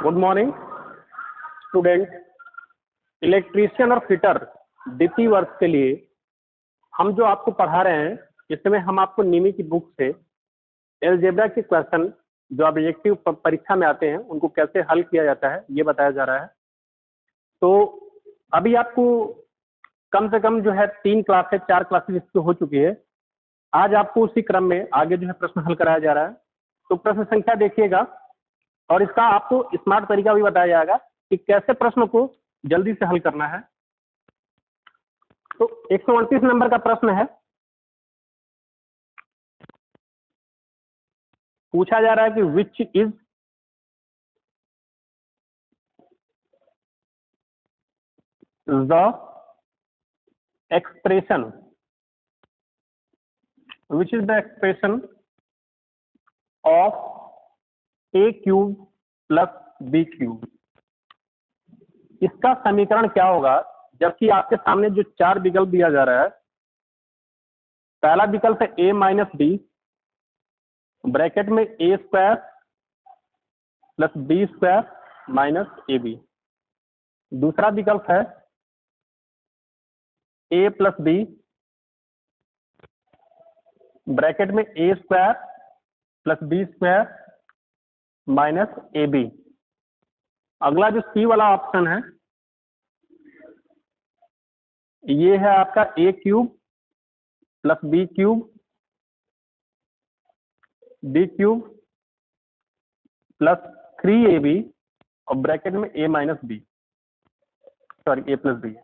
Good morning student. Electrician और fitter द्वितीय वर्ष के लिए हम जो आपको पढ़ा रहे हैं, इसमें हम आपको निमी की बुक से एलजेब्रा के क्वेश्चन जो ऑब्जेक्टिव परीक्षा में आते हैं उनको कैसे हल किया जाता है ये बताया जा रहा है। तो अभी आपको कम से कम जो है 3 क्लासेस 4 क्लासेस इसकी हो चुकी है। आज आपको उसी क्रम में आगे जो है प्रश्न हल कराया जा रहा है। तो प्रश्न संख्या देखिएगा और इसका आपको स्मार्ट तरीका भी बताया जाएगा कि कैसे प्रश्न को जल्दी से हल करना है। तो 129 नंबर का प्रश्न है। पूछा जा रहा है कि which is the expression of a cube plus b cube. इसका समीकरण क्या होगा जबकि आपके सामने जो 4 विकल्प दिया जा रहा है। पहला विकल्प है a माइनस बी ब्रैकेट में a square plus b square minus a b. दूसरा विकल्प है a प्लस बी ब्रैकेट में a square plus b square minus a b. अगला जो सी वाला ऑप्शन है ये है आपका a cube plus b cube plus 3ab और ब्रैकेट में a minus b sorry a plus b.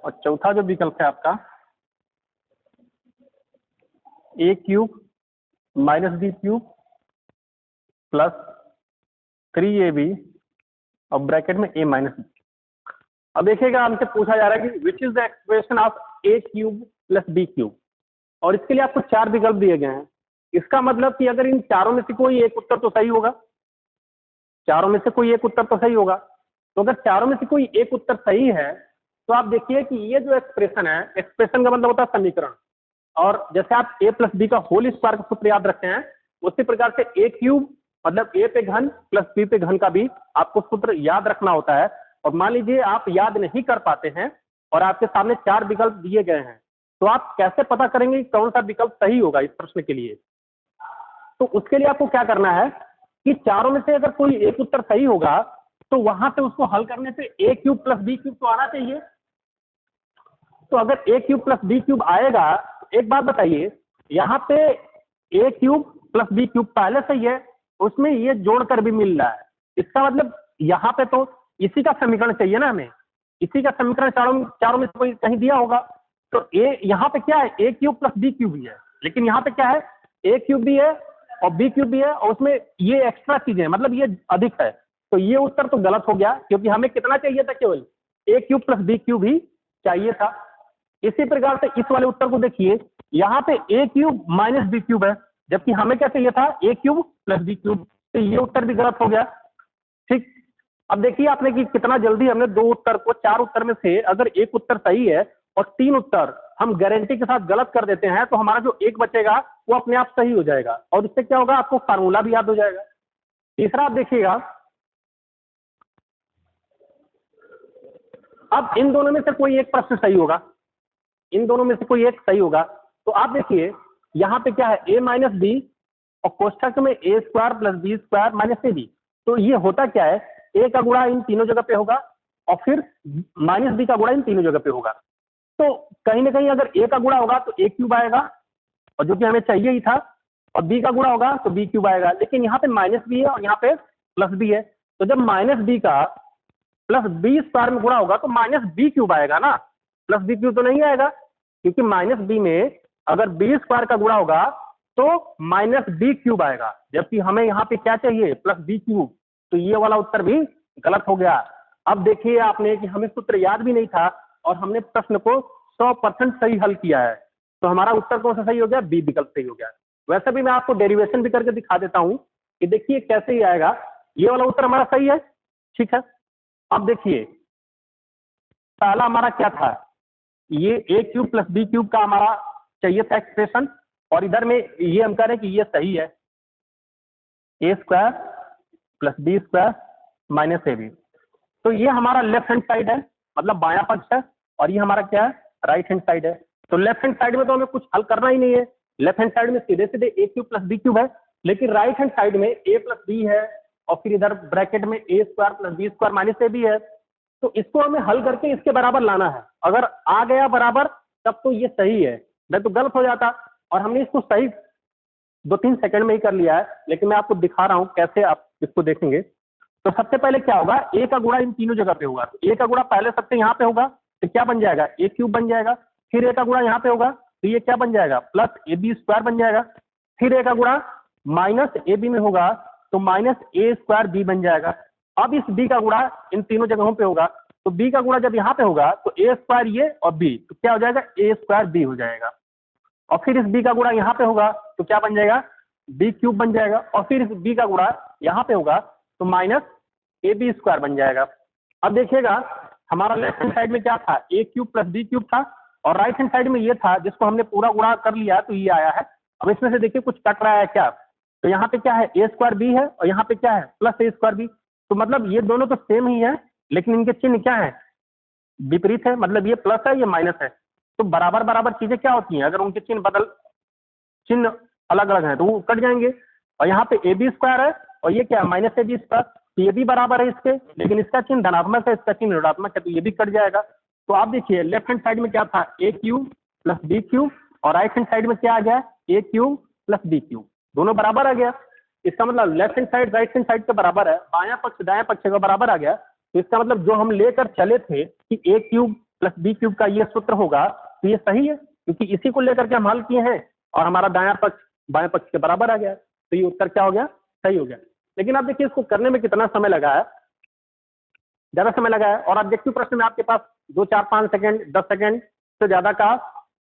और चौथा जो विकल्प है आपका a cube minus b cube plus 3ab और ब्रैकेट में a माइनस बी। अब देखिएगा हमसे पूछा जा रहा है कि which is the expression of a cube plus b cube और इसके लिए आपको 4 विकल्प दिए गए हैं। इसका मतलब कि अगर इन चारों में से कोई एक उत्तर तो सही होगा, चारों में से कोई एक उत्तर तो सही होगा। तो अगर चारों में से कोई एक उत्तर सही है तो आप देखिए कि ये जो एक्सप्रेशन है, एक्सप्रेशन का मतलब होता है समीकरण। और जैसे आप ए प्लस बी का होल स्क्वायर का सूत्र याद रखते हैं उसी प्रकार से ए क्यूब मतलब ए पे घन प्लस बी पे घन का भी आपको सूत्र याद रखना होता है। और मान लीजिए आप याद नहीं कर पाते हैं और आपके सामने 4 विकल्प दिए गए हैं तो आप कैसे पता करेंगे कि कौन सा विकल्प सही होगा इस प्रश्न के लिए। तो उसके लिए आपको क्या करना है कि चारों में से अगर कोई एक उत्तर सही होगा तो वहां पे उसको हल करने से ए क्यूब प्लस बी क्यूब तो आना चाहिए। तो अगर ए क्यूब प्लस बी क्यूब आएगा, एक बात बताइए, यहाँ पे ए क्यूब प्लस बी क्यूब पहले से ही है, उसमें ये जोड़कर भी मिल रहा है। इसका मतलब यहाँ पे तो इसी का समीकरण चाहिए ना हमें, इसी का समीकरण चारों में से कोई कहीं दिया होगा। तो ए यहाँ पे क्या है, ए क्यूब प्लस बी क्यूब भी है, लेकिन यहाँ पे क्या है, ए क्यूब भी है और बी क्यूब भी है और उसमें ये एक्स्ट्रा चीजें मतलब ये अधिक है। तो ये उत्तर तो गलत हो गया क्योंकि हमें कितना चाहिए था, केवल ए क्यूब प्लस बी क्यूब ही चाहिए था। इसी प्रकार से इस वाले उत्तर को देखिए, यहाँ पे ए क्यूब माइनस बी क्यूब है जबकि हमें क्या चाहिए था, ए क्यूब प्लस बी क्यूब। तो ये उत्तर भी गलत हो गया। ठीक, अब देखिए आपने कि कितना जल्दी हमने 2 उत्तर को 4 उत्तर में से अगर एक उत्तर सही है और 3 उत्तर हम गारंटी के साथ गलत कर देते हैं तो हमारा जो एक बचेगा वो अपने आप सही हो जाएगा और इससे क्या होगा, आपको फार्मूला भी याद हो जाएगा। तीसरा आप देखिएगा, अब इन दोनों में से कोई एक प्रश्न सही होगा, इन दोनों में से कोई एक सही होगा। तो आप देखिए यहाँ पे क्या है, ए माइनस बी और कोष्ठक में a square plus b square minus a b. तो ये होता क्या है, ए का गुणा इन तीनों जगह पे होगा और फिर माइनस बी का गुणा इन तीनों जगह पे होगा। तो कहीं ना कहीं अगर ए का गुणा होगा तो ए क्यूब आएगा और जो कि हमें चाहिए ही था, और बी का गुणा होगा तो बी क्यूब आएगा। लेकिन यहाँ पे माइनस बी है और यहाँ पे प्लस बी है, तो जब माइनस बी का प्लस बी स्क्वायर में गुणा होगा तो माइनस बी क्यूब आएगा ना, प्लस बी क्यूब तो नहीं आएगा क्योंकि माइनस बी में अगर बी स्क्वायर का गुणा होगा तो माइनस बी क्यूब आएगा जबकि हमें यहाँ पे क्या चाहिए, प्लस बी क्यूब। तो ये वाला उत्तर भी गलत हो गया। अब देखिए आपने कि हमें सूत्र याद भी नहीं था और हमने प्रश्न को 100% सही हल किया है, तो हमारा उत्तर कौन सा सही हो गया, बी विकल्प सही हो गया। वैसे भी मैं आपको डेरिवेशन भी करके दिखा देता हूं कि देखिए कैसे ही आएगा। ये वाला उत्तर हमारा सही है, ठीक है। अब देखिए पहला हमारा क्या था, ये ए क्यूब प्लस बी क्यूब का हमारा चाहिए था एक्सप्रेशन और इधर में ये हम कह रहे हैं कि ये सही है, a square plus b square minus a b. तो ये हमारा लेफ्ट हैंड साइड है, मतलब बायां पक्ष है, और ये हमारा क्या है, राइट हैंड साइड है। तो लेफ्ट हैंड साइड में तो हमें कुछ हल करना ही नहीं है, लेफ्ट हैंड साइड में सीधे सीधे ए क्यूब प्लस बी क्यूब है, लेकिन राइट हैंड साइड में ए प्लस बी है और फिर इधर ब्रैकेट में a square plus b square minus a b है। तो इसको हमें हल करके इसके बराबर लाना है। अगर आ गया बराबर तब तो ये सही है, नहीं तो गलत हो जाता। और हमने इसको सही 2-3 सेकंड में ही कर लिया है, लेकिन मैं आपको दिखा रहा हूं कैसे आप इसको देखेंगे। तो सबसे पहले क्या होगा, ए का गुणा इन तीनों जगह पे होगा। तो ए का गुणा पहले सबसे यहाँ पे होगा, तो क्या बन जाएगा, ए क्यूब बन जाएगा। फिर ए का गुणा यहाँ पे होगा, तो ये क्या बन जाएगा, प्लस ए बी स्क्वायर बन जाएगा। फिर ए का गुणा माइनस ए बी में होगा, तो माइनस ए स्क्वायर बी बन जाएगा। अब इस बी का गुणा इन तीनों जगहों पे होगा, तो बी का गुणा जब यहाँ पे होगा तो ए स्क्वायर ये और बी, तो क्या हो जाएगा, ए स्क्वायर बी हो जाएगा। और फिर इस बी का गुणा यहाँ पे होगा तो क्या बन जाएगा, बी क्यूब बन जाएगा। और फिर इस बी का गुणा यहाँ पे होगा तो माइनस ए बी स्क्वायर बन जाएगा। अब देखिएगा हमारा लेफ्ट हैंड साइड में क्या था, ए क्यूब प्लस बी क्यूब था, और राइट हैंड साइड में ये था जिसको हमने पूरा गुणा कर लिया तो ये आया है। अब इसमें से देखिए कुछ कट रहा है क्या, तो यहाँ पे क्या है, ए स्क्वायर बी है और यहाँ पे क्या है, प्लस ए स्क्वायर बी। तो मतलब ये दोनों तो सेम ही है, लेकिन इनके चिन्ह क्या है, विपरीत है। मतलब ये प्लस है, ये माइनस है। तो बराबर बराबर चीजें क्या होती हैं, अगर उनके चिन्ह अलग अलग हैं तो वो कट जाएंगे। और यहाँ पे ए बी स्क्वायर है और ये क्या है, माइनस ए बी स्क्वायर, तो ये भी बराबर है इसके, लेकिन इसका चिन्ह धनात्मक है, इसका चिन्ह ऋणात्मक है, तो ये भी कट जाएगा। तो आप देखिए लेफ्ट हैंड साइड में क्या था, ए क्यूब प्लस बी क्यूब, और राइट हैंड साइड में क्या आ गया, ए क्यूब प्लस बी क्यूब, दोनों बराबर आ गया। इसका मतलब left hand side right hand side के बराबर है, बायां पक्ष दायां पक्ष का बराबर आ गया। तो इसका मतलब जो हम लेकर चले थे कि ए क्यूब प्लस बी क्यूब का ये सूत्र होगा, तो ये सही है, क्योंकि इसी को लेकर के हम हल किए हैं और हमारा दायां पक्ष बाएं पक्ष के बराबर आ गया। तो ये उत्तर क्या हो गया, सही हो गया। लेकिन आप देखिए इसको करने में कितना समय लगा है, ज्यादा समय लगा है। और ऑब्जेक्टिव प्रश्न में आपके पास 2, 4, 5 सेकंड 10 सेकंड से ज्यादा का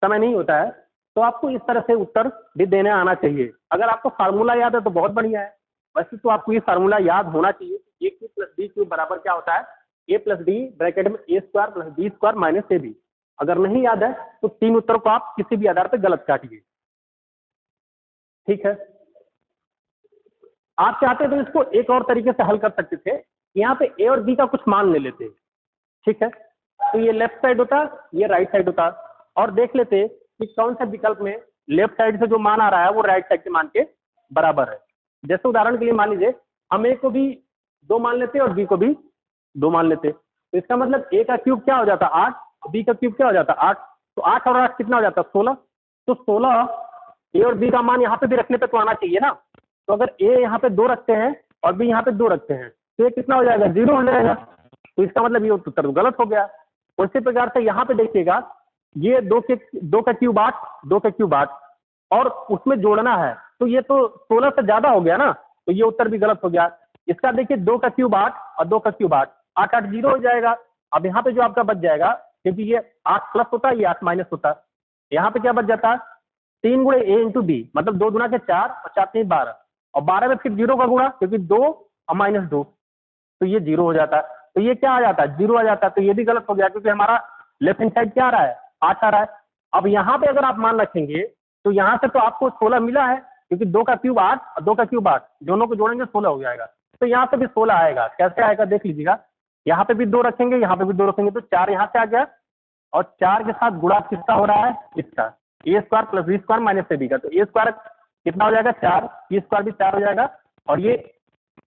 समय नहीं होता है, तो आपको इस तरह से उत्तर भी देने आना चाहिए। अगर आपको फार्मूला याद है तो बहुत बढ़िया है, वैसे तो आपको ये फार्मूला याद होना चाहिए। A cube plus b cube बराबर क्या होता है, ए प्लस बी ब्रैकेट में a square plus b square minus a b. अगर नहीं याद है तो 3 उत्तर को आप किसी भी आधार पर गलत काटिए, ठीक है। आप चाहते तो इसको एक और तरीके से हल कर सकते थे, यहाँ पे ए और बी का कुछ मान ले लेते, ठीक है। तो ये लेफ्ट साइड होता, ये राइट साइड होता, और देख लेते कि कौन सा विकल्प में लेफ्ट साइड से जो मान आ रहा है वो राइट साइड के मान के बराबर है। जैसे उदाहरण के लिए मान लीजिए हम ए को भी 2 मान लेते और बी को भी 2 मान लेते, तो इसका मतलब ए का क्यूब क्या हो जाता 8, बी का क्यूब क्या हो जाता 8। तो 8 और 8 कितना हो जाता 16। तो 16 ए और बी का मान यहाँ पे भी रखने पे तो आना चाहिए ना। तो अगर ए यहाँ पे 2 रखते हैं और बी यहाँ पे 2 रखते हैं तो ये कितना हो जाएगा, 0 हो जाएगा। तो इसका मतलब ये उत्तर गलत हो गया। उसी प्रकार से यहाँ पे देखिएगा, ये 2 का क्यूब 8, 2 का क्यूब 8 और उसमें जोड़ना है, तो ये तो 16 से ज्यादा हो गया ना, तो ये उत्तर भी गलत हो गया। इसका देखिए 2 का क्यूब 8 और 2 का क्यूब 8, 8 8 0 हो जाएगा। अब यहाँ पे जो आपका बच जाएगा, क्योंकि ये 8 प्लस होता है, ये 8 माइनस होता है, यहाँ पे क्या बच जाता है, 3 गुणे ए इंटू बी, मतलब 2 गुना के 4 और 4 3 12, और 12 में फिर 0 का गुणा, क्योंकि 2 और माइनस 2, तो ये 0 हो जाता है। तो ये क्या आ जाता है, 0 आ जाता है। तो ये भी गलत हो गया, क्योंकि हमारा लेफ्ट हैंड साइड क्या आ रहा है, 8 आ रहा है। अब यहाँ पे अगर आप मान रखेंगे तो यहाँ से तो आपको 16 मिला है, क्योंकि 2 का क्यूब 8 और 2 का क्यूब 8 दोनों को जोड़ेंगे 16 हो जाएगा। तो यहाँ से भी 16 आएगा। कैसे आएगा देख लीजिएगा, यहाँ पे भी 2 रखेंगे, यहाँ पे भी 2 रखेंगे, तो 4 यहाँ से आ गया, और 4 के साथ गुणा किसका हो रहा है, इसका, a square plus b square minus a b का। तो ए स्क्वायर कितना हो जाएगा 4, बी स्क्वायर भी 4 हो जाएगा, और ये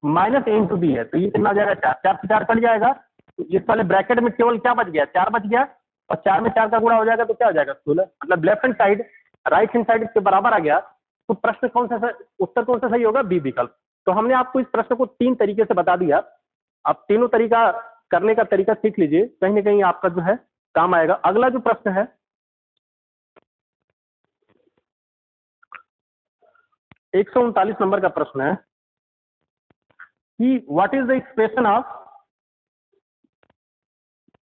माइनस ए इंटू बी है, तो ये कितना हो जाएगा 4, 4 से 4 कट जाएगा। तो इस वाले ब्रैकेट में केवल क्या बच गया, 4 बच गया, और 4 में 4 का गुणा हो जाएगा तो क्या हो जाएगा 16। मतलब left hand side right hand side के बराबर आ गया। तो प्रश्न कौन सा उत्तर कौन सा सही होगा, बी विकल्प। तो हमने आपको इस प्रश्न को 3 तरीके से बता दिया। आप तीनों तरीका करने का तरीका सीख लीजिए, कहीं ना कहीं आपका जो है काम आएगा। अगला जो प्रश्न है 139 नंबर का प्रश्न है कि what is the expression of,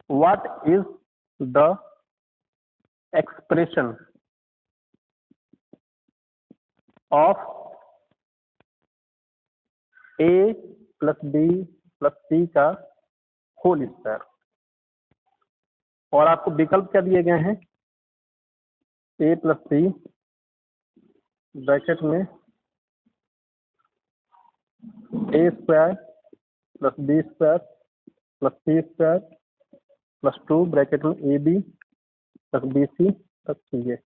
what is the expression of a plus b plus c का होल स्क्वायर। और आपको विकल्प क्या दिए गए हैं, ए प्लस सी ब्रैकेट में a square plus b square plus c square plus 2 bracket में a b plus b c plus c a.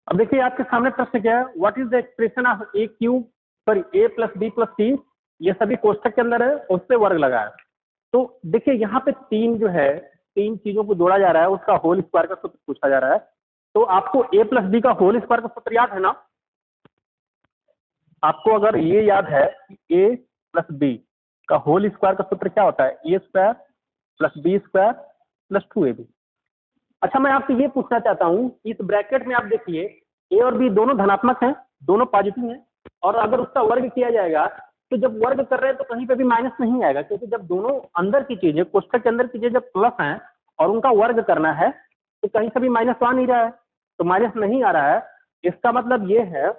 अब देखिए आपके सामने प्रश्न क्या है, what is the expression of a cube sorry a plus b plus c, ये सभी कोष्टक के अंदर है, उस पर वर्ग लगा है। तो देखिए यहाँ पे तीन जो है, तीन चीजों को जोड़ा जा रहा है, उसका होल स्क्वायर का सूत्र पूछा जा रहा है। तो आपको ए प्लस बी का होल स्क्वायर का सूत्र याद है ना? आपको अगर ये याद है कि ए प्लस बी का होल स्क्वायर का सूत्र क्या होता है, a square plus b square plus 2ab। अच्छा मैं आपसे ये पूछना चाहता हूँ, इस ब्रैकेट में आप देखिए ए और बी दोनों धनात्मक हैं, दोनों पॉजिटिव हैं, और अगर उसका वर्ग किया जाएगा तो जब वर्ग कर रहे हैं तो कहीं पे भी माइनस नहीं आएगा, क्योंकि जब दोनों अंदर की चीजें, कोष्ठक के अंदर की चीजें जब प्लस हैं और उनका वर्ग करना है तो कहीं से भी माइनस आ नहीं रहा है, तो माइनस नहीं आ रहा है। इसका मतलब ये है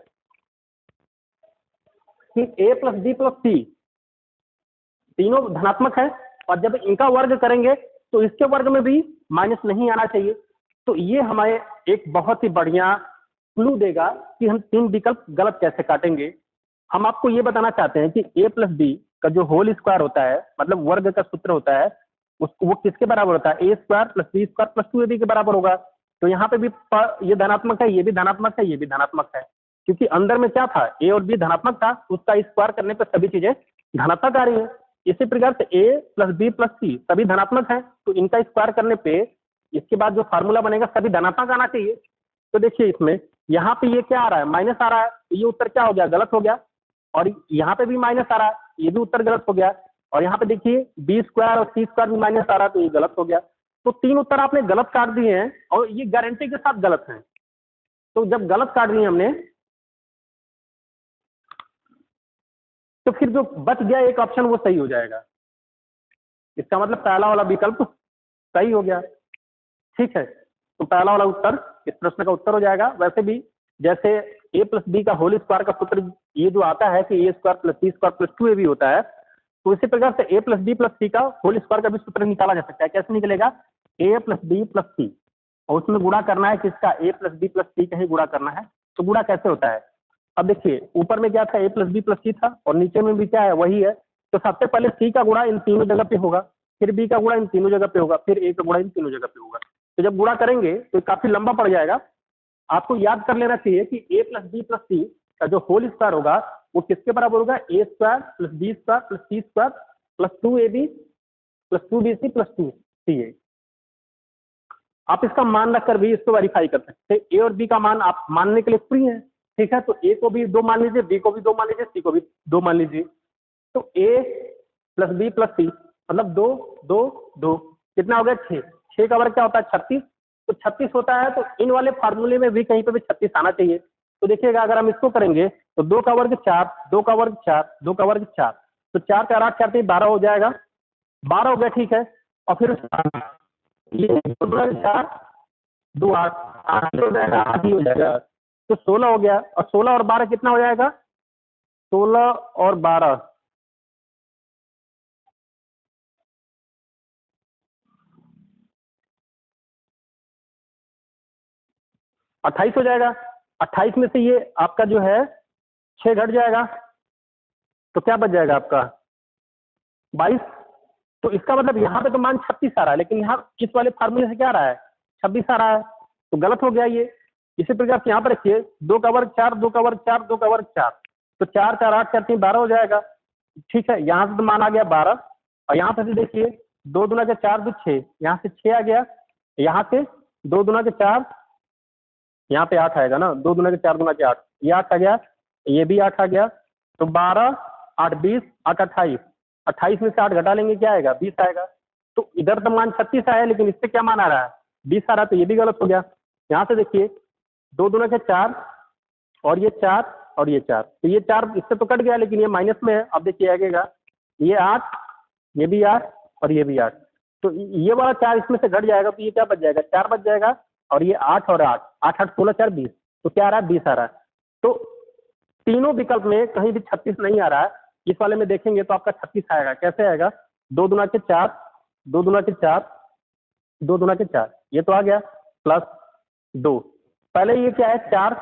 कि ए प्लस बी प्लस सी तीनों धनात्मक है, और जब इनका वर्ग करेंगे तो इसके वर्ग में भी माइनस नहीं आना चाहिए। तो ये हमें एक बहुत ही बढ़िया क्लू देगा कि हम तीन विकल्प गलत कैसे काटेंगे। हम आपको ये बताना चाहते हैं कि ए प्लस बी का जो होल स्क्वायर होता है, मतलब वर्ग का सूत्र होता है, उसको वो किसके बराबर होता है, a square plus b square plus 2ab के बराबर होगा। तो यहाँ पे भी ये धनात्मक है, ये भी धनात्मक है, ये भी धनात्मक है, क्योंकि अंदर में क्या था, ए और बी धनात्मक था, उसका स्क्वायर करने पर सभी चीजें धनात्मक आ रही है। इसी प्रकार से ए प्लस बी प्लस सी सभी धनात्मक है, तो इनका स्क्वायर करने पे इसके बाद जो फार्मूला बनेगा सभी धनात्मक आना चाहिए। तो देखिए इसमें यहाँ पे ये क्या आ रहा है, माइनस आ रहा है, तो ये उत्तर क्या हो गया, गलत हो गया। और यहाँ पे भी माइनस आ रहा है, ये भी उत्तर गलत हो गया। और यहाँ पे देखिए बी स्क्वायर और सी स्क्वायर भी माइनस आ रहा है, तो ये गलत हो गया। तो तीन उत्तर आपने गलत काट दिए हैं, और ये गारंटी के साथ गलत है। तो जब गलत काट दिए हमने, तो फिर जो बच गया एक ऑप्शन वो सही हो जाएगा। इसका मतलब पहला वाला विकल्प सही हो गया। ठीक है, तो पहला वाला उत्तर इस प्रश्न का उत्तर हो जाएगा। वैसे भी जैसे ए प्लस बी का होल स्क्वायर का सूत्र ये जो आता है कि ए square plus c square plus 2ab होता है, तो इसी प्रकार से ए प्लस बी प्लस सी का होल स्क्वायर का भी सूत्र निकाला जा सकता है। कैसे निकलेगा, ए प्लस बी प्लस सी, और उसमें गुणा करना है किसका, ए प्लस बी प्लस सी का ही गुणा करना है। तो गुणा कैसे होता है, अब देखिए ऊपर में क्या था, ए प्लस बी प्लस सी था, और नीचे में भी क्या है, वही है। तो सबसे पहले सी का गुणा इन तीनों जगह पे होगा, फिर बी का गुणा इन तीनों जगह पे होगा, फिर ए का गुणा इन तीनों जगह पे होगा। तो जब गुणा करेंगे तो काफी लंबा पड़ जाएगा। आपको याद कर लेना चाहिए कि a plus b plus c का जो होल स्क्वायर होगा वो किसके बराबर होगा, a square plus b square plus c square plus 2ab plus 2bc plus 2ca। आप इसका मान रखकर भी इसको वेरीफाई कर सकते हैं। ए और बी का मान आप मानने के लिए फ्री हैं, ठीक है। तो ए को भी 2 मान लीजिए, बी को भी 2 मान लीजिए, सी को भी 2 मान लीजिए। तो ए प्लस बी प्लस सी मतलब 2 2 2 कितना हो गया, 6। 6 का वर्ग क्या होता है, 36। तो 36 होता है, तो इन वाले फार्मूले में भी कहीं पे भी 36 आना चाहिए। तो देखिएगा अगर हम इसको करेंगे तो 2 का वर्ग 4, 2 का वर्ग 4, 2 का वर्ग 4, तो 4 4 8 4 12 हो जाएगा, 12 हो गया, ठीक है। और फिर ये 4 2 8 8 हो जाएगा, 8 ही हो जाएगा, तो 16 हो गया। और 16 और 12 कितना हो जाएगा, 16 और 12 28 हो जाएगा। 28 में से ये आपका जो है 6 घट जाएगा, तो क्या बच जाएगा आपका 22। तो इसका मतलब यहाँ पे तो मान 36 आ रहा है, लेकिन यहाँ इस वाले फार्मूले से क्या आ रहा है, 26 आ रहा है, तो गलत हो गया ये। इसी प्रकार से यहाँ पर रखिए 2 का वर्ग 4, 2 का वर्ग 4, 2 का वर्ग 4, तो 4 4 8 4 3 12 हो जाएगा। ठीक है, यहाँ से तो मान आ गया 12 और यहाँ पे से देखिए 2 दूना के 4 2 6, यहाँ से 6 आ गया, यहाँ से 2 दूना के 4, यहाँ पे 8 आएगा ना, 2 दूना के 4 दूना के 8, ये 8 आ गया, ये भी 8 आ गया, तो 12 8 20 8 28, 28 में से 8 घटा लेंगे क्या आएगा 20 आएगा। तो इधर तो मान 36 आया, लेकिन इससे क्या मान आ रहा है 20 आ रहा है, तो ये भी गलत हो गया। यहाँ से देखिए 2 दूना के 4 और ये 4 और ये 4, तो ये 4 इससे तो कट गया, लेकिन ये माइनस में है। अब देखिए आगेगा, ये 8, ये भी 8 और ये भी 8, तो ये वाला 4 इसमें से घट जाएगा, तो ये क्या बच जाएगा 4 बच जाएगा, और ये 8 और 8 8 8 16 4 20, तो क्या आ रहा है 20 आ रहा है। तो तीनों विकल्प में कहीं भी 36 नहीं आ रहा है। इस वाले में देखेंगे तो आपका 36 आएगा। कैसे आएगा 2 दूना के 4 2 दूना के 4 2 दूना के 4, ये तो आ गया प्लस 2, पहले ये क्या है 4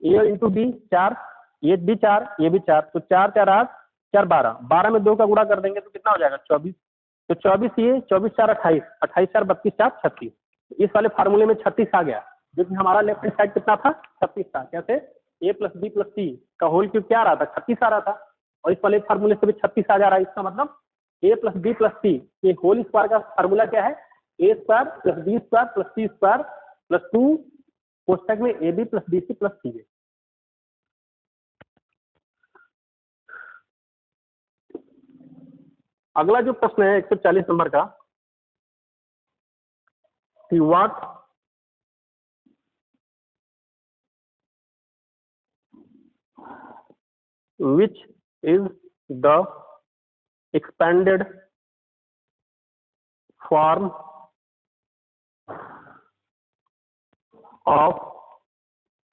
ए इंटू बी 4, ये भी 4 ये भी 4, तो 4 4 8 4 12, 12 में 2 का गुणा कर देंगे तो कितना हो जाएगा 24, तो 24 ये 24 4 28, 28 4 32 4 36, इस वाले फार्मूले में 36 आ गया, जो कि हमारा लेफ्ट हैंड साइड कितना था 36 था। कैसे a plus b plus c का होल क्यूब क्या आ रहा था 36 आ रहा था, और इस वाले फार्मूले से भी 36 आ जा रहा है। इसका मतलब a plus b plus c ये होल स्क्वायर का फार्मूला क्या है a square plus b square plus c square plus 2 कोष्टक में a b plus b c plus c. अगला जो प्रश्न है 140 नंबर का, कि what which is the expanded form of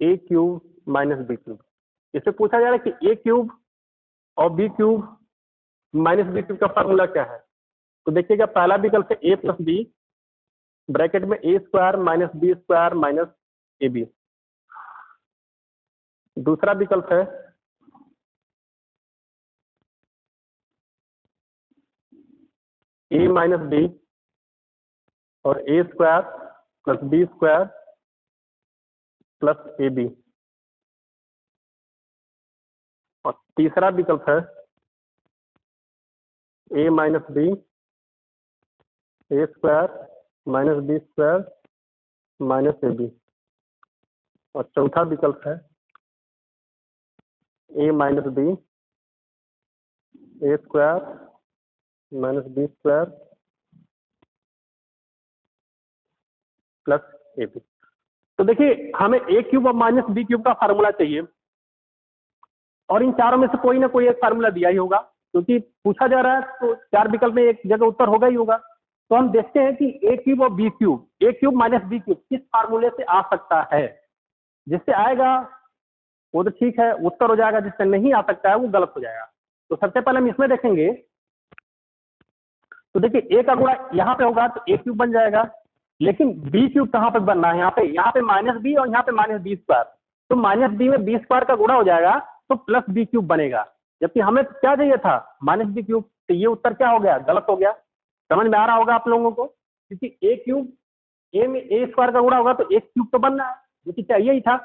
a cube minus b cube. इससे पूछा जा रहा है कि a क्यूब और b cube minus b cube का फार्मूला क्या है। तो देखिएगा पहला विकल्प है a प्लस बी ब्रैकेट में a square minus b square minus a b. दूसरा विकल्प है ए माइनस बी और a square plus b square plus a b. और तीसरा विकल्प है a minus b a square minus b square minus a b. और चौथा विकल्प है a minus b a square minus b square plus a b. तो देखिए हमें ए क्यूब और माइनस बी क्यूब का फार्मूला चाहिए, और इन चारों में से कोई ना कोई एक फार्मूला दिया ही होगा, क्योंकि पूछा जा रहा है तो चार विकल्प में एक जगह उत्तर होगा ही होगा। तो हम देखते हैं कि ए क्यूब और बी क्यूब, ए क्यूब माइनस बी क्यूब किस फार्मूले से आ सकता है। जिससे आएगा वो तो ठीक है उत्तर हो जाएगा, जिससे नहीं आ सकता है वो गलत हो जाएगा। तो सबसे पहले हम इसमें देखेंगे, तो देखिए ए का गुणा यहाँ पे होगा तो ए क्यूब बन जाएगा, लेकिन बी क्यूब कहाँ पे बनना है, यहाँ पे माइनस बी और यहाँ पे माइनस बी स्क्वायर, तो माइनस बी में बी स्क्वायर का गुणा हो जाएगा तो प्लस बी क्यूब बनेगा। जबकि हमें क्या चाहिए था माइनस बी क्यूब, तो ये उत्तर क्या हो गया गलत हो गया। समझ में आ रहा होगा आप लोगों को, क्योंकि ए क्यूब ए में ए स्क्वायर का गुणा होगा तो ए क्यूब तो बनना है जो कि चाहिए ही था,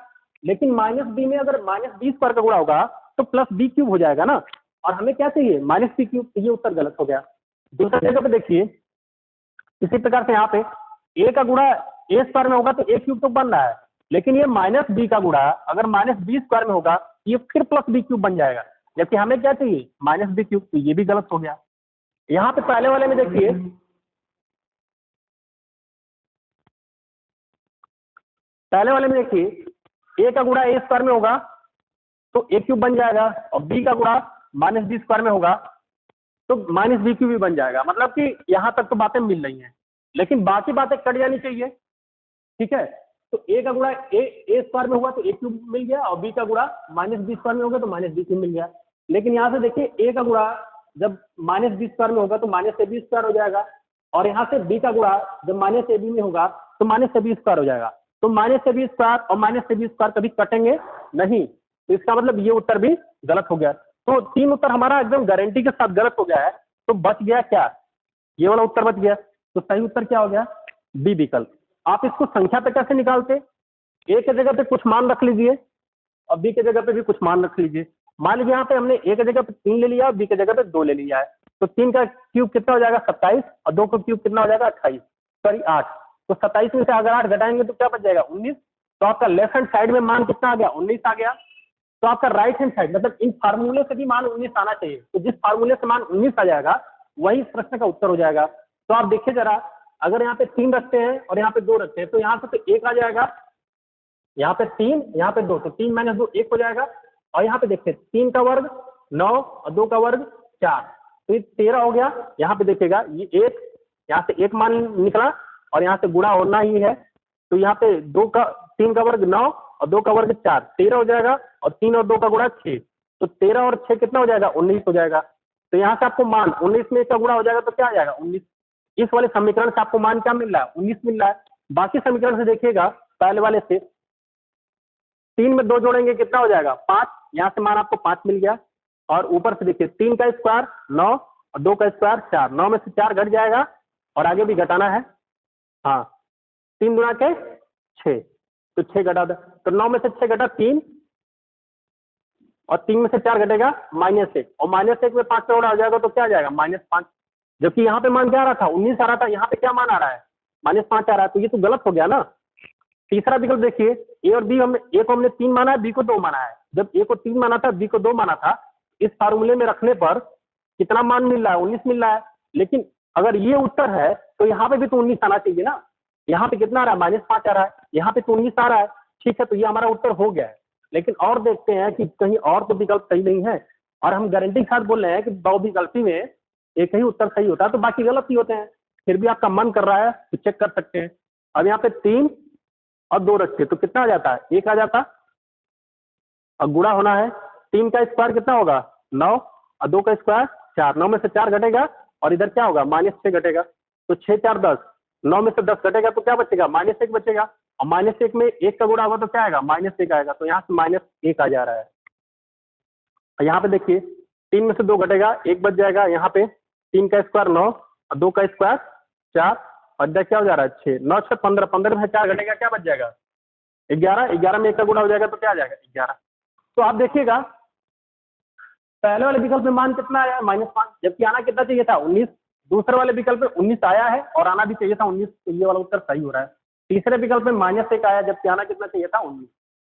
लेकिन माइनस बी में अगर माइनस बी स्क्वायर का गुणा होगा तो प्लस बी क्यूब हो जाएगा ना, और हमें क्या चाहिए माइनस बी क्यूब, तो ये उत्तर गलत हो गया। दूसरी जगह पे देखिए इसी प्रकार से यहाँ पे ए का गुणा ए स्क्वायर में होगा तो ए क्यूब तो बन रहा है, लेकिन ये माइनस बी का गुणा अगर माइनस बी स्क्वायर में होगा ये फिर प्लस बी क्यूब बन जाएगा, जबकि हमें क्या चाहिए माइनस बी क्यूब, तो ये भी गलत हो गया। यहाँ पे पहले वाले में देखिए ए का गुणा ए स्क्वायर में होगा तो ए क्यूब बन जाएगा, और बी का गुणा माइनस बी स्क्वायर में होगा तो माइनस बी क्यूब भी बन जाएगा। मतलब कि यहाँ तक तो बातें मिल रही हैं, लेकिन बाकी बातें कट जानी चाहिए। ठीक है, तो ए का गुणा ए स्क्वायर में हुआ तो ए क्यूब मिल गया, और बी का गुणा माइनस बी स्क्वायर में होगा तो माइनस बी क्यूब मिल गया। लेकिन यहाँ से देखिए ए का गुणा जब माइनस बी स्क्वायर में होगा तो माइनस ए बी स्क्वायर हो जाएगा, और यहाँ से बी का गुणा जब माइनस ए बी में होगा तो माइनस ए बी स्क्वायर हो जाएगा। तो माइनस ए बी स्क्वायर और माइनस ए बी स्क्वायर कभी कटेंगे नहीं, तो इसका मतलब ये उत्तर भी गलत हो गया। तो तीन उत्तर हमारा एकदम गारंटी के साथ गलत हो गया है। तो बच गया क्या, ये वाला उत्तर बच गया। तो सही उत्तर क्या हो गया बी विकल्प। आप इसको संख्या पे कैसे निकालते, ए के जगह पे कुछ मान रख लीजिए और बी के जगह पे भी कुछ मान रख लीजिए, मान लीजिए यहाँ पे हमने ए की जगह पे 3 ले लिया और बी की जगह पे 2 ले लिया है, तो 3 का क्यूब कितना हो जाएगा 27 और 2 का क्यूब कितना हो जाएगा 28, सॉरी 8। तो 27 में से अगर 8 घटाएंगे तो क्या बच जाएगा 19। तो आपका लेफ्ट हैंड साइड में मान कितना आ गया 19 आ गया। तो आपका राइट हैंड साइड मतलब इन फार्मूले से भी मान 19 आना चाहिए, तो जिस फार्मूले से मान 19 आ जाएगा वही इस प्रश्न का उत्तर हो जाएगा। तो आप देखिए जरा, अगर यहाँ पे 3 रखते हैं और यहाँ पे 2 रखते हैं तो यहाँ से तो 1 आ जाएगा, यहाँ पे 3 यहाँ पे 2, तो 3 माइनस 2 1 हो जाएगा। और यहाँ पे देखिए 3 का वर्ग 9 और 2 का वर्ग 4, तो ये 13 हो गया। यहाँ पे देखिएगा ये 1, यहाँ से 1 मान निकला और यहाँ से गुणा होना ही है, तो यहाँ पे 3 का वर्ग 9 और 2 का वर्ग 4, 13 हो जाएगा। और 3 और 2 का गुणा 6, तो 13 और 6 कितना हो जाएगा 19 हो जाएगा। तो यहाँ से आपको मान 19 में का गुणा हो जाएगा तो क्या आ जाएगा 19। इस वाले समीकरण से आपको मान क्या मिल रहा है 19 मिल रहा है। बाकी समीकरण से देखिएगा, पहले वाले से 3 में 2 जोड़ेंगे कितना हो जाएगा 5, यहाँ से मान आपको 5 मिल गया। और ऊपर से देखिए 3 का स्क्वायर 9 और 2 का स्क्वायर 4, 9 में से 4 घट जाएगा और आगे भी घटाना है। हाँ 3 गुणा के 6, तो 6 घटा दो, तो 9 में से 6 घटा 3 और 3 में से 4 घटेगा -1, और -1 में 5 का गुणा हो जाएगा तो क्या आ जाएगा -5। जबकि यहाँ पे मान क्या आ रहा था 19 आ रहा था, यहाँ पे क्या मान आ रहा है -5 आ रहा है, तो ये तो गलत हो गया ना। तीसरा विकल्प देखिए, ए और बी ए को हमने 3 माना है, बी को 2 माना है। जब ए को 3 माना था बी को 2 माना था, इस फार्मूले में रखने पर कितना मान मिल रहा है 19 मिल रहा है। लेकिन अगर ये उत्तर है तो यहाँ पे भी तो 19 आना चाहिए ना। यहाँ पे कितना आ रहा है -5 आ रहा है, यहाँ पे तो 19 आ रहा है। ठीक है, तो ये हमारा उत्तर हो गया है। लेकिन और देखते हैं कि कहीं और तो विकल्प सही नहीं है, और हम गारंटी के साथ बोल रहे हैं कि बहुविकल्पी में एक ही उत्तर सही होता है, तो बाकी गलत ही होते हैं। फिर भी आपका मन कर रहा है तो चेक कर सकते हैं। अब यहाँ पे 3 और 2 रखते तो कितना आ जाता है 1 आ जाता, अब गुणा होना है। 3 का स्क्वायर कितना होगा 9 और 2 का स्क्वायर 4, 9 में से 4 घटेगा और इधर क्या होगा -6 घटेगा, तो 6 4 10, 9 में से 10 घटेगा तो क्या बचेगा -1 बचेगा, और -1 में 1 का गुणा होगा तो क्या आएगा -1 आएगा, तो यहाँ से -1 आ जा रहा है। और यहाँ पे देखिए 3 में से 2 घटेगा 1 बच जाएगा, यहाँ पे 3 का स्क्वायर 9 और 2 का स्क्वायर 4, और इधर क्या हो जा रहा है 6, 9 6 15, 15 में 4 घटेगा क्या बच जाएगा 11, 11 में 1 का गुणा हो जाएगा तो क्या आ जाएगा 11। तो आप देखिएगा पहले वाले विकल्प में मान कितना आया -5, जबकि आना कितना चाहिए था 19। दूसरे वाले विकल्प में 19 आया है और आना भी चाहिए था 19, तो ये वाला उत्तर सही हो रहा है। तीसरे विकल्प में -1 आया जबकि आना कितना चाहिए था 19।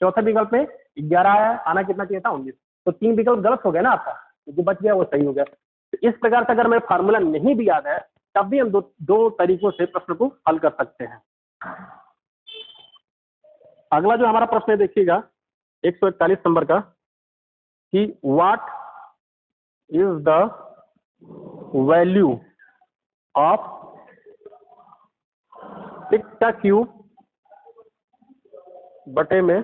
चौथे विकल्प में 11 आया, आना कितना चाहिए था 19। तो 3 विकल्प गलत हो गया ना आपका, तो जो बच गया वो सही हो गया। तो इस प्रकार से अगर हमें फार्मूला नहीं भी याद है तब भी हम दो तरीकों से प्रश्न को हल कर सकते हैं। अगला जो हमारा प्रश्न है देखिएगा 141 नंबर का, कि what is the value of 6 का क्यूब बटे में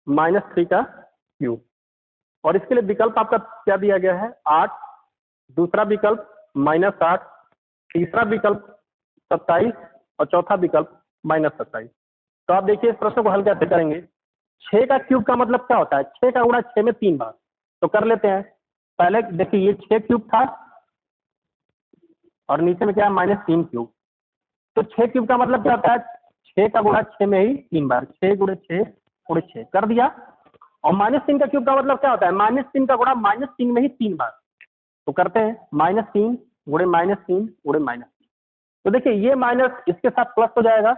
-3 का क्यूब। और इसके लिए विकल्प आपका क्या दिया गया है 8, दूसरा विकल्प -8, तीसरा विकल्प 27 और चौथा विकल्प -27। तो आप देखिए इस प्रश्न को हल कैसे करेंगे। 6 का क्यूब का मतलब क्या होता है 6 का गुणा 6 में 3 बार, तो कर लेते हैं। पहले देखिए ये 6 क्यूब था और नीचे में क्या है -3 क्यूब, तो 6 क्यूब का मतलब क्या होता है 6 का गुणा 6 में ही 3 बार, 6 गुणे 6 गुणे 6 कर दिया। और -3 का क्यूब का मतलब क्या होता है -3 का गुणा -3 में ही 3 बार, तो करते हैं -3 गुणे -3 गुणे -3। तो देखिए ये माइनस इसके साथ प्लस हो जाएगा,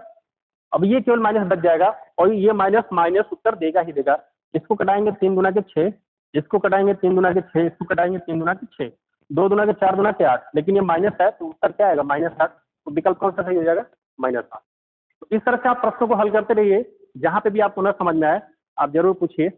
अब ये केवल माइनस बच जाएगा और ये माइनस माइनस उत्तर देगा ही देगा। इसको कटाएंगे 3 गुना के 6, इसको कटाएंगे 3 गुना के 6, इसको कटाएंगे 3 गुना के 6, 2 गुना के 4 गुना के 8, लेकिन ये माइनस है तो उत्तर क्या आएगा -8। तो विकल्प कौन सा सही हो जाएगा -8। तो इस तरह से आप प्रश्नों को हल करते रहिए, जहां पे भी आपको न समझ में आए आप जरूर पूछिए।